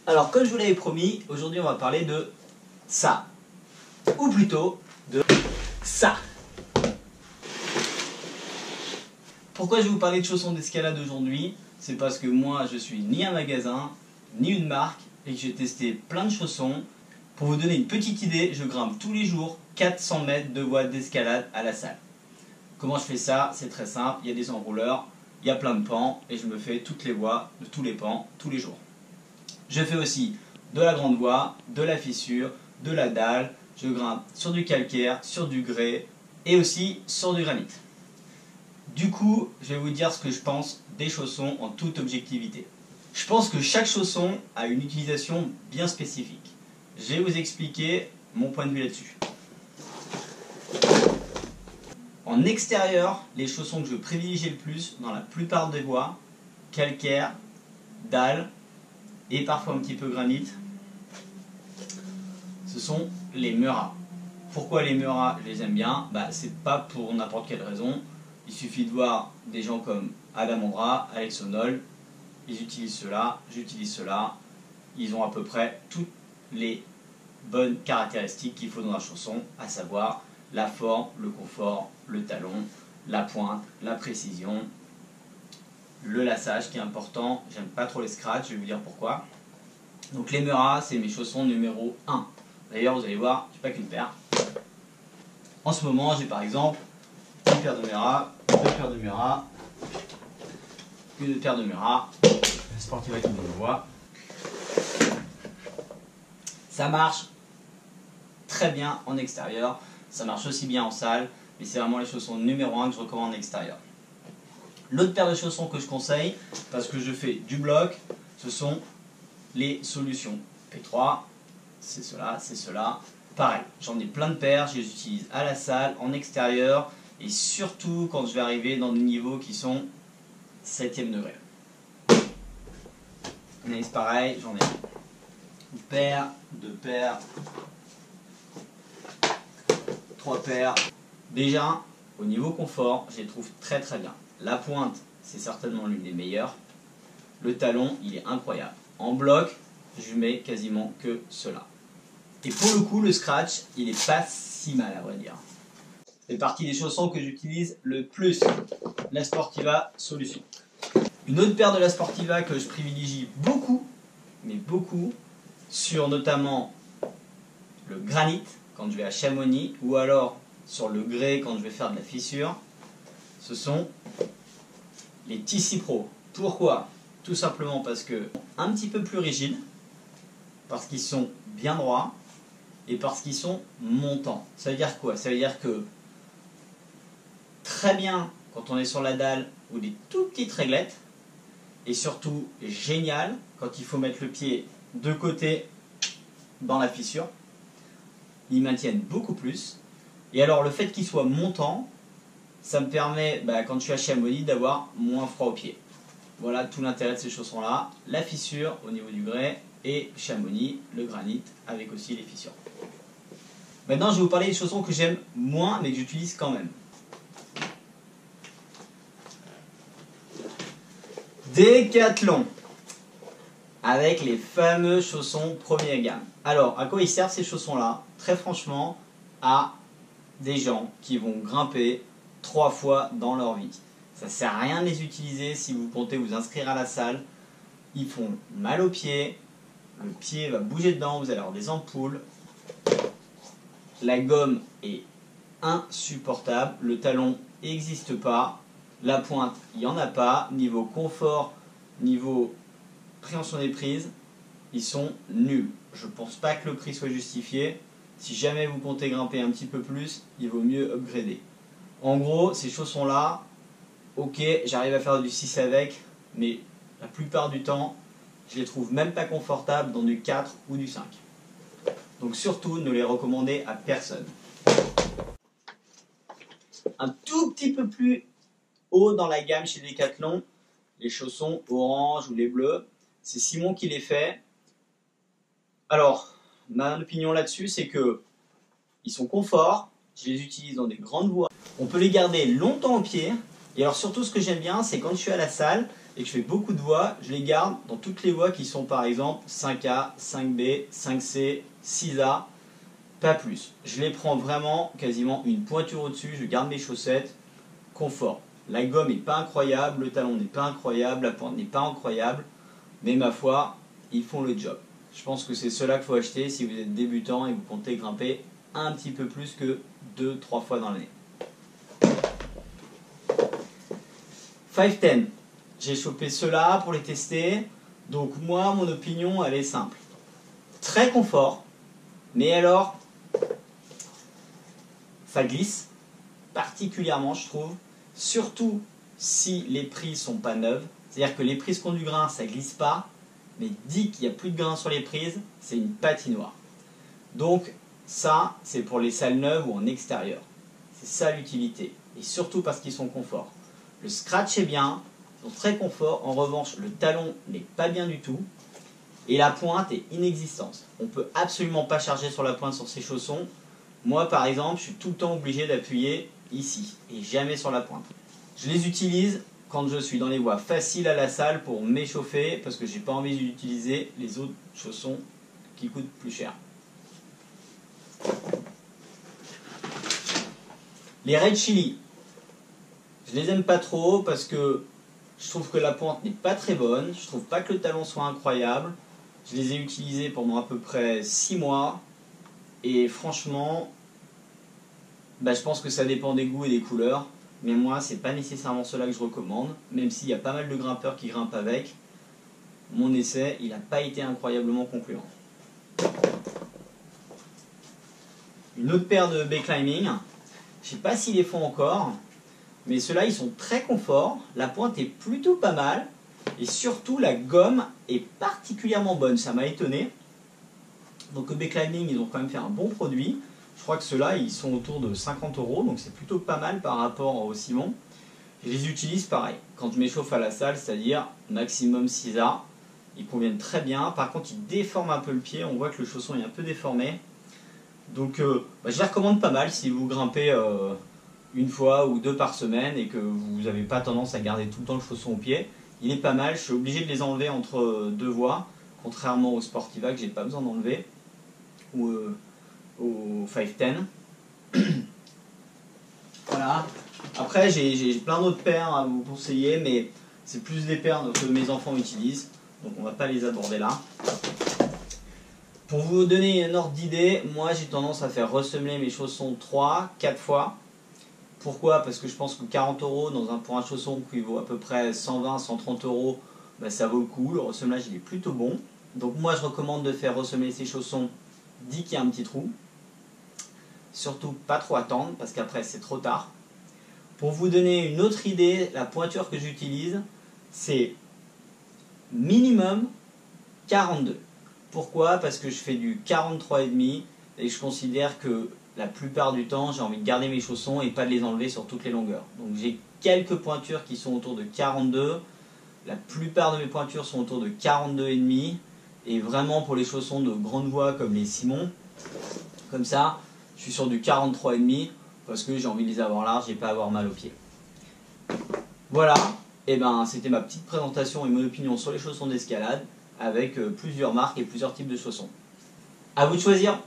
Alors, comme je vous l'avais promis, aujourd'hui on va parler de ça. Ou plutôt, de ça. Pourquoi je vais vous parler de chaussons d'escalade aujourd'hui? C'est parce que moi, je suis ni un magasin, ni une marque, et que j'ai testé plein de chaussons. Pour vous donner une petite idée, je grimpe tous les jours 400 mètres de voie d'escalade à la salle. Comment je fais ça? C'est très simple, il y a des enrouleurs, il y a plein de pans, et je me fais toutes les voies de tous les pans, tous les jours. Je fais aussi de la grande voie, de la fissure, de la dalle, je grimpe sur du calcaire, sur du grès, et aussi sur du granit. Du coup, je vais vous dire ce que je pense des chaussons en toute objectivité. Je pense que chaque chausson a une utilisation bien spécifique. Je vais vous expliquer mon point de vue là-dessus. En extérieur, les chaussons que je privilégie le plus dans la plupart des voies, calcaire, dalle et parfois un petit peu granit, ce sont les Mura. Pourquoi les Mura, je les aime bien? C'est pas pour n'importe quelle raison. Il suffit de voir des gens comme Adam Ondra, Alex Honnold, ils utilisent cela, j'utilise cela. Ils ont à peu près toutes les bonnes caractéristiques qu'il faut dans un chausson, à savoir la forme, le confort, le talon, la pointe, la précision, le lassage qui est important. J'aime pas trop les scratchs, je vais vous dire pourquoi. Donc les Mura, c'est mes chaussons numéro 1. D'ailleurs, vous allez voir, je n'ai pas qu'une paire. En ce moment, j'ai par exemple une paire de Mura, deux paires de Mura, une paire de Mura, la Sportiva qui me voit. Ça marche très bien en extérieur, ça marche aussi bien en salle, mais c'est vraiment les chaussons numéro 1 que je recommande en extérieur. L'autre paire de chaussons que je conseille, parce que je fais du bloc, ce sont les Solutions P3, c'est cela. Pareil, j'en ai plein de paires, je les utilise à la salle, en extérieur, et surtout quand je vais arriver dans des niveaux qui sont 7e degré. Mais c'est pareil, j'en ai une paire, deux paires, trois paires. Déjà, au niveau confort, je les trouve très très bien. La pointe, c'est certainement l'une des meilleures. Le talon, il est incroyable. En bloc, je mets quasiment que cela. Et pour le coup, le scratch, il n'est pas si mal à vrai dire. C'est partie des chaussons que j'utilise le plus. La Sportiva Solution. Une autre paire de la Sportiva que je privilégie beaucoup, mais beaucoup, sur notamment le granit quand je vais à Chamonix, ou alors sur le grès quand je vais faire de la fissure, ce sont les TC Pro. Pourquoi? Tout simplement parce que un petit peu plus rigides, parce qu'ils sont bien droits et parce qu'ils sont montants. Ça veut dire quoi? Ça veut dire que très bien quand on est sur la dalle ou des tout petites réglettes, et surtout génial quand il faut mettre le pied de côté dans la fissure. Ils maintiennent beaucoup plus. Et alors le fait qu'ils soient montants, ça me permet, quand je suis à Chamonix, d'avoir moins froid aux pieds. Voilà tout l'intérêt de ces chaussons-là. La fissure au niveau du grès et Chamonix, le granit avec aussi les fissures. Maintenant, je vais vous parler des chaussons que j'aime moins mais que j'utilise quand même. Décathlon, avec les fameux chaussons première gamme. Alors, à quoi ils servent ces chaussons-là? Très franchement, à des gens qui vont grimper 3 fois dans leur vie. Ça ne sert à rien de les utiliser si vous comptez vous inscrire à la salle. Ils font mal aux pieds, le pied va bouger dedans, vous allez avoir des ampoules. La gomme est insupportable, le talon n'existe pas. La pointe, il n'y en a pas. Niveau confort, niveau préhension des prises, ils sont nuls. Je ne pense pas que le prix soit justifié. Si jamais vous comptez grimper un petit peu plus, il vaut mieux upgrader. En gros, ces chaussons-là, ok, j'arrive à faire du 6 avec, mais la plupart du temps, je les trouve même pas confortables dans du 4 ou du 5. Donc surtout, ne les recommandez à personne. Un tout petit peu plus haut dans la gamme chez Decathlon, les chaussons orange ou les bleus, c'est Simon qui les fait. Alors, ma opinion là-dessus, c'est que ils sont confort, je les utilise dans des grandes voies. On peut les garder longtemps au pied. Et alors surtout, ce que j'aime bien, c'est quand je suis à la salle, et que je fais beaucoup de voies, je les garde dans toutes les voies qui sont par exemple 5A, 5B, 5C, 6A, pas plus. Je les prends vraiment quasiment une pointure au-dessus, je garde mes chaussettes, confort. La gomme n'est pas incroyable, le talon n'est pas incroyable, la pointe n'est pas incroyable, mais ma foi, ils font le job. Je pense que c'est cela qu'il faut acheter si vous êtes débutant et vous comptez grimper un petit peu plus que 2-3 fois dans l'année. 510. J'ai chopé ceux-là pour les tester. Donc moi, mon opinion, elle est simple. Très confort, mais alors, ça glisse, particulièrement je trouve, surtout si les prises sont pas neuves. C'est-à-dire que les prises qui ont du grain, ça glisse pas, mais dit qu'il n'y a plus de grain sur les prises, c'est une patinoire. Donc ça, c'est pour les salles neuves ou en extérieur. C'est ça l'utilité, et surtout parce qu'ils sont confort. Le scratch est bien, ils sont très confort, en revanche le talon n'est pas bien du tout, et la pointe est inexistante. On ne peut absolument pas charger sur la pointe sur ces chaussons. Moi par exemple, je suis tout le temps obligé d'appuyer ici, et jamais sur la pointe. Je les utilise quand je suis dans les voies faciles à la salle pour m'échauffer, parce que j'ai pas envie d'utiliser les autres chaussons qui coûtent plus cher. Les Red Chili, je les aime pas trop parce que je trouve que la pointe n'est pas très bonne, je trouve pas que le talon soit incroyable. Je les ai utilisés pendant à peu près 6 mois et franchement, je pense que ça dépend des goûts et des couleurs. Mais moi, c'est pas nécessairement cela que je recommande, même s'il y a pas mal de grimpeurs qui grimpent avec. Mon essai, il n'a pas été incroyablement concluant. Une autre paire de B-Climbing, je sais pas s'ils les font encore, mais ceux-là, ils sont très confort, la pointe est plutôt pas mal, et surtout la gomme est particulièrement bonne, ça m'a étonné. Donc B-Climbing, ils ont quand même fait un bon produit. Je crois que ceux-là, ils sont autour de 50 €, donc c'est plutôt pas mal par rapport au Simon. Je les utilise pareil, quand je m'échauffe à la salle, c'est-à-dire maximum 6A. Ils conviennent très bien, par contre ils déforment un peu le pied, on voit que le chausson est un peu déformé. Donc je les recommande pas mal si vous grimpez une fois ou deux par semaine et que vous n'avez pas tendance à garder tout le temps le chausson au pied. Il est pas mal, je suis obligé de les enlever entre deux voies, contrairement au Sportiva que j'ai pas besoin d'enlever, ou au 510. Voilà. Après j'ai plein d'autres paires à vous conseiller, mais c'est plus des paires que mes enfants utilisent, donc on va pas les aborder là. Pour vous donner un ordre d'idée, moi j'ai tendance à faire ressemeler mes chaussons 3-4 fois. Pourquoi? Parce que je pense que 40 € pour un chausson qui vaut à peu près 120-130 €, ça vaut le coup. Le ressemelage il est plutôt bon. Donc moi je recommande de faire ressemeler ces chaussons dès qu'il y a un petit trou. Surtout pas trop attendre parce qu'après c'est trop tard. Pour vous donner une autre idée, la pointure que j'utilise, c'est minimum 42. Pourquoi? Parce que je fais du 43,5 et je considère que la plupart du temps, j'ai envie de garder mes chaussons et pas de les enlever sur toutes les longueurs. Donc j'ai quelques pointures qui sont autour de 42. La plupart de mes pointures sont autour de 42,5. Et vraiment pour les chaussons de grande voie comme les Simon, comme ça, je suis sur du 43,5 parce que j'ai envie de les avoir larges et pas avoir mal aux pieds. Voilà, et c'était ma petite présentation et mon opinion sur les chaussons d'escalade avec plusieurs marques et plusieurs types de chaussons. À vous de choisir!